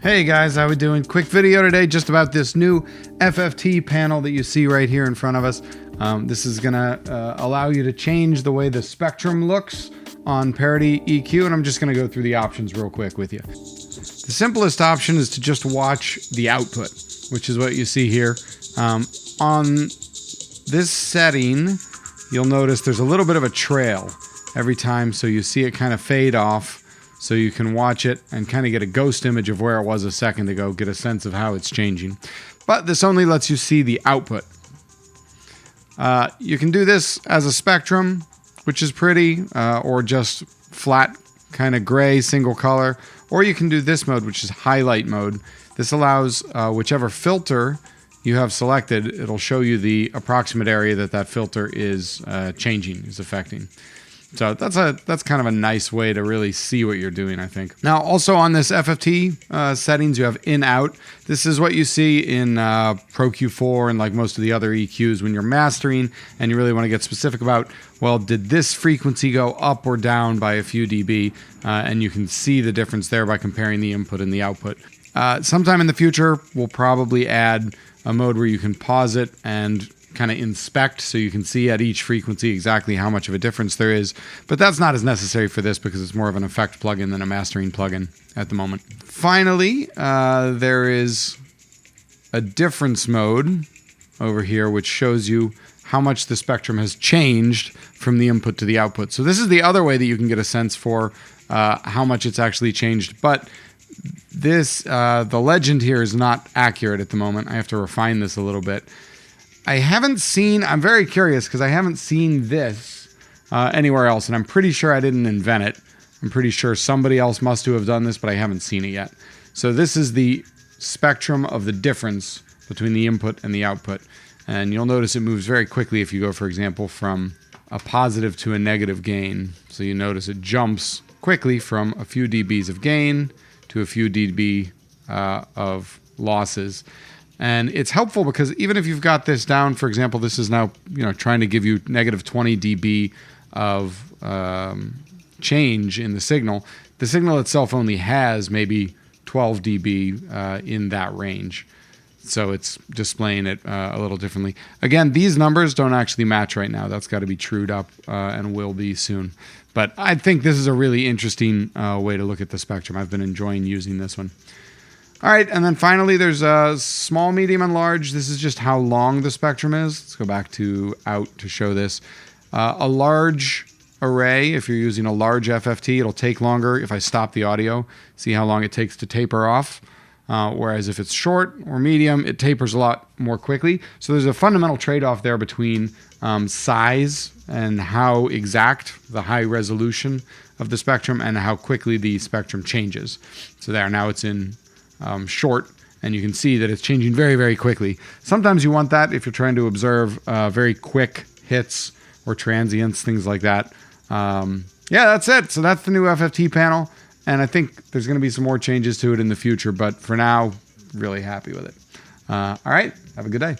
Hey guys, how we doing? Quick video today just about this new FFT panel that you see right here in front of us. This is gonna allow you to change the way the spectrum looks on Parity EQ, and I'm just gonna go through the options real quick with you. The simplest option is to just watch the output, which is what you see here. On this setting, you'll notice there's a little bit of a trail every time, so you see it kind of fade off. So you can watch it and kind of get a ghost image of where it was a second ago, get a sense of how it's changing. But this only lets you see the output. You can do this as a spectrum, which is pretty, or just flat kind of gray, single color. Or you can do this mode, which is highlight mode. This allows whichever filter you have selected, it'll show you the approximate area that that filter is changing, is affecting. So that's kind of a nice way to really see what you're doing, I think. Now, also on this FFT settings, you have in-out. This is what you see in Pro Q4 and like most of the other EQs when you're mastering and you really want to get specific about, well, did this frequency go up or down by a few dB? And you can see the difference there by comparing the input and the output. Sometime in the future, we'll probably add a mode where you can pause it and kind of inspect so you can see at each frequency exactly how much of a difference there is. But that's not as necessary for this because it's more of an effect plugin than a mastering plugin at the moment. Finally, there is a difference mode over here which shows you how much the spectrum has changed from the input to the output. So this is the other way that you can get a sense for how much it's actually changed. But this, the legend here is not accurate at the moment. I have to refine this a little bit. I'm very curious because I haven't seen this anywhere else, and I'm pretty sure I didn't invent it. I'm pretty sure somebody else must have done this, but I haven't seen it yet. So this is the spectrum of the difference between the input and the output. And you'll notice it moves very quickly if you go, for example, from a positive to a negative gain. So you notice it jumps quickly from a few dBs of gain to a few dB of losses. And it's helpful because even if you've got this down, for example, this is now trying to give you negative 20 dB of change in the signal. The signal itself only has maybe 12 dB in that range. So it's displaying it a little differently. Again, these numbers don't actually match right now. That's got to be trued up and will be soon. But I think this is a really interesting way to look at the spectrum. I've been enjoying using this one. All right, and then finally there's a small, medium, and large. This is just how long the spectrum is. Let's go back to out to show this. A large array, if you're using a large FFT, it'll take longer if I stop the audio. See how long it takes to taper off. Whereas if it's short or medium, it tapers a lot more quickly. So there's a fundamental trade-off there between size and how exact the high resolution of the spectrum and how quickly the spectrum changes. So there, now it's in short, and you can see that it's changing very, very quickly. Sometimes you want that if you're trying to observe very quick hits or transients, things like that. Yeah, that's it. So that's the new FFT panel, and I think there's going to be some more changes to it in the future, but for now, really happy with it. All right, have a good day.